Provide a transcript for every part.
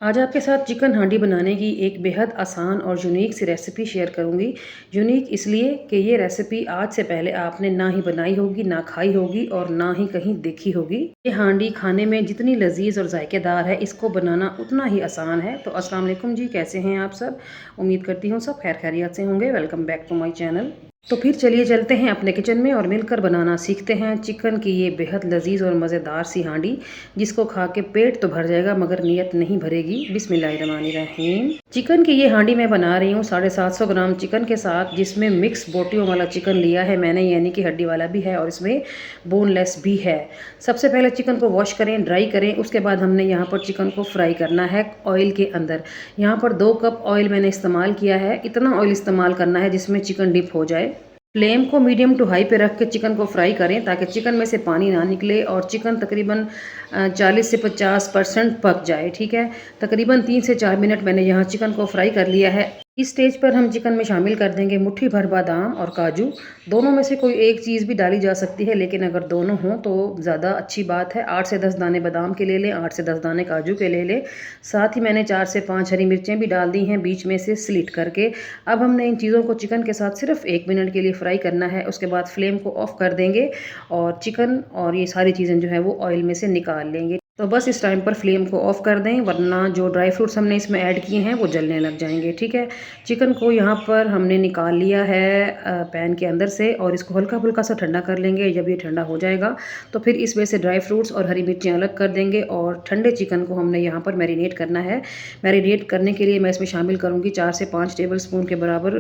आज आपके साथ चिकन हांडी बनाने की एक बेहद आसान और यूनिक सी रेसिपी शेयर करूंगी। यूनिक इसलिए कि ये रेसिपी आज से पहले आपने ना ही बनाई होगी, ना खाई होगी और ना ही कहीं देखी होगी। ये हांडी खाने में जितनी लजीज और जायकेदार है, इसको बनाना उतना ही आसान है। तो अस्सलाम वालेकुम जी, कैसे हैं आप सब? उम्मीद करती हूँ सब खैर खैरियत से होंगे। Welcome back to my channel. तो फिर चलिए चलते हैं अपने किचन में और मिलकर बनाना सीखते हैं चिकन की ये बेहद लजीज और मज़ेदार सी हांडी, जिसको खा के पेट तो भर जाएगा मगर नीयत नहीं भरेगी। बिस्मिल्लाहिर्रहमानिर्रहीम। चिकन की ये हांडी मैं बना रही हूँ 750 ग्राम चिकन के साथ, जिसमें मिक्स बोटियों वाला चिकन लिया है मैंने, यानी कि हड्डी वाला भी है और इसमें बोनलेस भी है। सबसे पहले चिकन को वॉश करें, ड्राई करें। उसके बाद हमने यहाँ पर चिकन को फ्राई करना है ऑयल के अंदर। यहाँ पर 2 कप ऑयल मैंने इस्तेमाल किया है। इतना ऑयल इस्तेमाल करना है जिसमें चिकन डिप हो जाए। फ्लेम को मीडियम टू हाई पे रख के चिकन को फ्राई करें ताकि चिकन में से पानी ना निकले और चिकन तकरीबन 40 से 50% पक जाए। ठीक है, तकरीबन 3 से 4 मिनट मैंने यहाँ चिकन को फ्राई कर लिया है। इस स्टेज पर हम चिकन में शामिल कर देंगे मुट्ठी भर बादाम और काजू। दोनों में से कोई एक चीज़ भी डाली जा सकती है, लेकिन अगर दोनों हों तो ज़्यादा अच्छी बात है। 8 से 10 दाने बादाम के ले लें, 8 से 10 दाने काजू के ले लें। साथ ही मैंने 4 से 5 हरी मिर्चें भी डाल दी हैं बीच में से स्लिट करके। अब हमने इन चीज़ों को चिकन के साथ सिर्फ 1 मिनट के लिए फ्राई करना है। उसके बाद फ्लेम को ऑफ कर देंगे और चिकन और ये सारी चीज़ें जो है वो ऑयल में से निकाल लेंगे। तो बस इस टाइम पर फ्लेम को ऑफ कर दें, वरना जो ड्राई फ्रूट्स हमने इसमें ऐड किए हैं वो जलने लग जाएंगे। ठीक है, चिकन को यहाँ पर हमने निकाल लिया है पैन के अंदर से और इसको हल्का फुल्का सा ठंडा कर लेंगे। जब ये ठंडा हो जाएगा तो फिर इसमें से ड्राई फ्रूट्स और हरी मिर्चें अलग कर देंगे और ठंडे चिकन को हमने यहाँ पर मैरिनेट करना है। मैरिनेट करने के लिए मैं इसमें शामिल करूँगी 4 से 5 टेबल स्पून के बराबर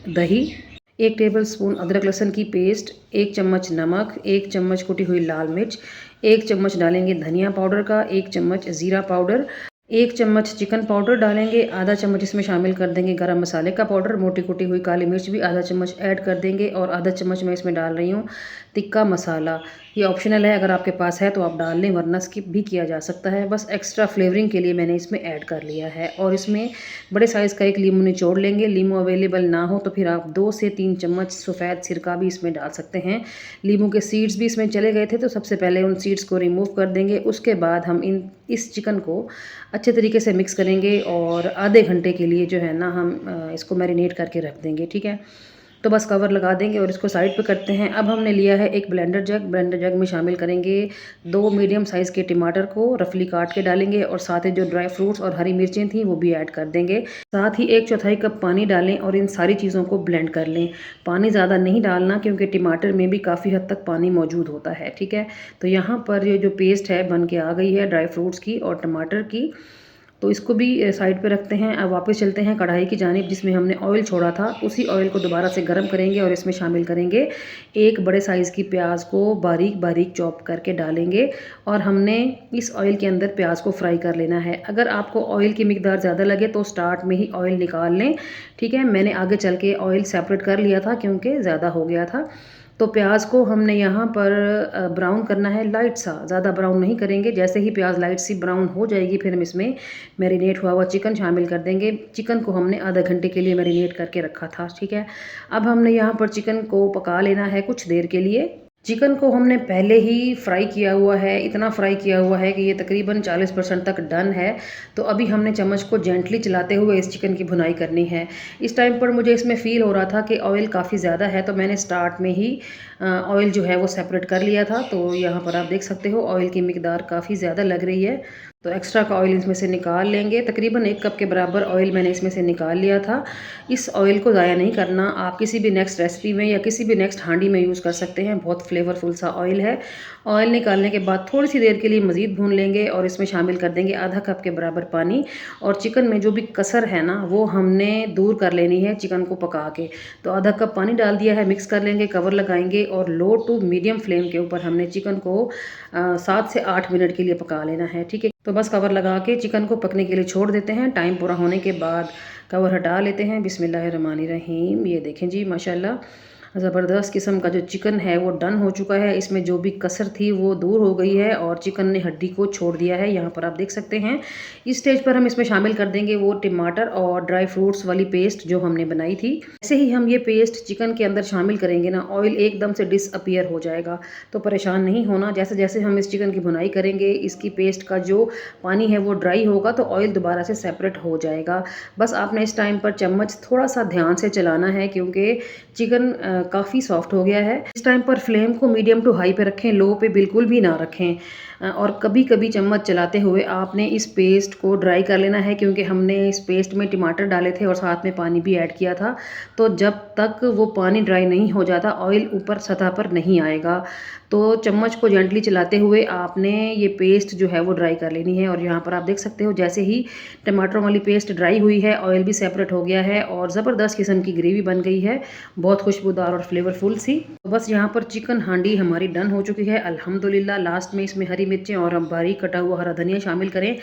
दही, 1 टेबल स्पून अदरक लहसुन की पेस्ट, 1 चम्मच नमक, 1 चम्मच कुटी हुई लाल मिर्च, 1 चम्मच डालेंगे धनिया पाउडर का, 1 चम्मच ज़ीरा पाउडर, 1 चम्मच चिकन पाउडर डालेंगे, आधा चम्मच इसमें शामिल कर देंगे गरम मसाले का पाउडर, मोटी कुटी हुई काली मिर्च भी आधा चम्मच ऐड कर देंगे और आधा चम्मच मैं इसमें डाल रही हूँ तिक्का मसाला। ये ऑप्शनल है, अगर आपके पास है तो आप डाल लें, वरना स्किप भी किया जा सकता है। बस एक्स्ट्रा फ्लेवरिंग के लिए मैंने इसमें ऐड कर लिया है। और इसमें बड़े साइज़ का एक लीमू निचोड़ लेंगे। लीमू अवेलेबल ना हो तो फिर आप 2 से 3 चम्मच सफ़ेद सिरका भी इसमें डाल सकते हैं। लीमू के सीड्स भी इसमें चले गए थे, तो सबसे पहले उन सीड्स को रिमूव कर देंगे। उसके बाद हम इस चिकन को अच्छे तरीके से मिक्स करेंगे और आधे घंटे के लिए जो है ना हम इसको मैरिनेट करके रख देंगे। ठीक है, तो बस कवर लगा देंगे और इसको साइड पे करते हैं। अब हमने लिया है एक ब्लेंडर जग में शामिल करेंगे 2 मीडियम साइज़ के टमाटर को रफली काट के डालेंगे और साथ ही जो ड्राई फ्रूट्स और हरी मिर्चें थी वो भी ऐड कर देंगे। साथ ही 1/4 कप पानी डालें और इन सारी चीज़ों को ब्लेंड कर लें। पानी ज़्यादा नहीं डालना क्योंकि टमाटर में भी काफ़ी हद तक पानी मौजूद होता है। ठीक है, तो यहाँ पर ये जो पेस्ट है बन के आ गई है ड्राई फ्रूट्स की और टमाटर की, तो इसको भी साइड पे रखते हैं। अब वापस चलते हैं कढ़ाई की जानिब जिसमें हमने ऑयल छोड़ा था। उसी ऑयल को दोबारा से गर्म करेंगे और इसमें शामिल करेंगे एक बड़े साइज़ की प्याज को बारीक बारीक चॉप करके डालेंगे और हमने इस ऑयल के अंदर प्याज को फ्राई कर लेना है। अगर आपको ऑयल की मिकदार ज़्यादा लगे तो स्टार्ट में ही ऑयल निकाल लें। ठीक है, मैंने आगे चल के ऑयल सेपरेट कर लिया था क्योंकि ज़्यादा हो गया था। तो प्याज को हमने यहाँ पर ब्राउन करना है, लाइट सा, ज़्यादा ब्राउन नहीं करेंगे। जैसे ही प्याज लाइट सी ब्राउन हो जाएगी फिर हम इसमें मैरिनेट हुआ हुआ चिकन शामिल कर देंगे। चिकन को हमने आधा घंटे के लिए मैरिनेट करके रखा था। ठीक है, अब हमने यहाँ पर चिकन को पका लेना है कुछ देर के लिए। चिकन को हमने पहले ही फ्राई किया हुआ है, इतना फ्राई किया हुआ है कि ये तकरीबन 40% तक डन है। तो अभी हमने चम्मच को जेंटली चलाते हुए इस चिकन की भुनाई करनी है। इस टाइम पर मुझे इसमें फ़ील हो रहा था कि ऑयल काफ़ी ज़्यादा है, तो मैंने स्टार्ट में ही ऑयल जो है वो सेपरेट कर लिया था। तो यहाँ पर आप देख सकते हो ऑयल की मिकदार काफ़ी ज़्यादा लग रही है, तो एक्स्ट्रा का ऑयल इसमें से निकाल लेंगे। तकरीबन 1 कप के बराबर ऑयल मैंने इसमें से निकाल लिया था। इस ऑयल को ज़ाया नहीं करना, आप किसी भी नेक्स्ट रेसिपी में या किसी भी नेक्स्ट हांडी में यूज़ कर सकते हैं। बहुत फ्लेवरफुल सा ऑयल है। ऑयल निकालने के बाद थोड़ी सी देर के लिए मज़ीद भून लेंगे और इसमें शामिल कर देंगे आधा कप के बराबर पानी। और चिकन में जो भी कसर है ना वो हमने दूर कर लेनी है चिकन को पका के। तो आधा कप पानी डाल दिया है, मिक्स कर लेंगे, कवर लगाएंगे और लो टू मीडियम फ्लेम के ऊपर हमने चिकन को 7 से 8 मिनट के लिए पका लेना है। ठीक है, तो बस कवर लगा के चिकन को पकने के लिए छोड़ देते हैं। टाइम पूरा होने के बाद कवर हटा लेते हैं। बिस्मिल्लाहिर्रहमानिर्रहीम। ये देखें जी, माशाल्लाह ज़बरदस्त किस्म का जो चिकन है वो डन हो चुका है। इसमें जो भी कसर थी वो दूर हो गई है और चिकन ने हड्डी को छोड़ दिया है, यहाँ पर आप देख सकते हैं। इस स्टेज पर हम इसमें शामिल कर देंगे वो टमाटर और ड्राई फ्रूट्स वाली पेस्ट जो हमने बनाई थी। जैसे ही हम ये पेस्ट चिकन के अंदर शामिल करेंगे ना, ऑयल एकदम से डिसअपियर हो जाएगा, तो परेशान नहीं होना। जैसे जैसे हम इस चिकन की भुनाई करेंगे, इसकी पेस्ट का जो पानी है वो ड्राई होगा तो ऑयल दोबारा से सेपरेट हो जाएगा। बस आपने इस टाइम पर चम्मच थोड़ा सा ध्यान से चलाना है क्योंकि चिकन काफ़ी सॉफ्ट हो गया है। इस टाइम पर फ्लेम को मीडियम टू हाई पे रखें, लो पे बिल्कुल भी ना रखें। और कभी कभी चम्मच चलाते हुए आपने इस पेस्ट को ड्राई कर लेना है क्योंकि हमने इस पेस्ट में टमाटर डाले थे और साथ में पानी भी ऐड किया था। तो जब तक वो पानी ड्राई नहीं हो जाता, ऑयल ऊपर सतह पर नहीं आएगा। तो चम्मच को जेंटली चलाते हुए आपने ये पेस्ट जो है वो ड्राई कर लेनी है। और यहाँ पर आप देख सकते हो जैसे ही टमाटरों वाली पेस्ट ड्राई हुई है, ऑयल भी सेपरेट हो गया है और ज़बरदस्त किस्म की ग्रेवी बन गई है, बहुत खुशबूदार और फ्लेवरफुल सी। तो बस यहाँ पर चिकन हांडी हमारी डन हो चुकी है अल्हम्दुलिल्लाह। लास्ट में इसमें हरी मिर्चें और हम बारीक कटा हुआ हरा धनिया शामिल करें,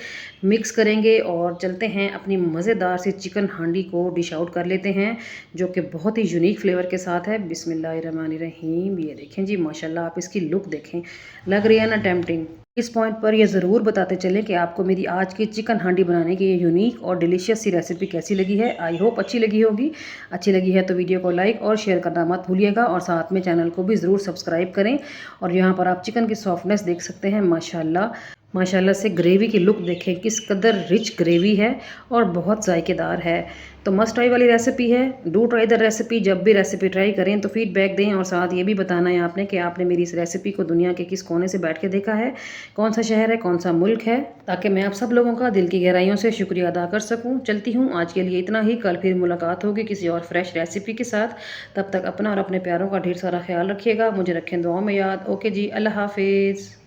मिक्स करेंगे और चलते हैं अपनी मज़ेदार सी चिकन हांडी को डिश आउट कर लेते हैं, जो कि बहुत ही यूनिक फ्लेवर के साथ है। बिस्मिल्लाहिर्रहमानिर्रहीम। ये देखें जी, माशाल्लाह आप इसकी लुक देखें, लग रही है ना टेम्पटिंग। इस पॉइंट पर ये ज़रूर बताते चलें कि आपको मेरी आज की चिकन हांडी बनाने की ये यूनिक और डिलीशियस सी रेसिपी कैसी लगी है। आई होप अच्छी लगी होगी। अच्छी लगी है तो वीडियो को लाइक और शेयर करना मत भूलिएगा और साथ में चैनल को भी ज़रूर सब्सक्राइब करें। और यहाँ पर आप चिकन की सॉफ्टनेस देख सकते हैं, माशाल्लाह माशाल्लाह से ग्रेवी की लुक देखें, किस कदर रिच ग्रेवी है और बहुत जायकेदार है। तो मस्ट ट्राई वाली रेसिपी है, डू ट्राई द रेसिपी। जब भी रेसिपी ट्राई करें तो फीडबैक दें और साथ ये भी बताना है आपने कि आपने मेरी इस रेसिपी को दुनिया के किस कोने से बैठ के देखा है, कौन सा शहर है, कौन सा मुल्क है, ताकि मैं आप सब लोगों का दिल की गहराइयों से शुक्रिया अदा कर सकूं। चलती हूँ, आज के लिए इतना ही। कल फिर मुलाकात होगी किसी और फ्रेश रेसिपी के साथ। तब तक अपना और अपने प्यारों का ढेर सारा ख्याल रखिएगा, मुझे रखें दुआओं में याद। ओके जी, अल्लाह हाफिज़।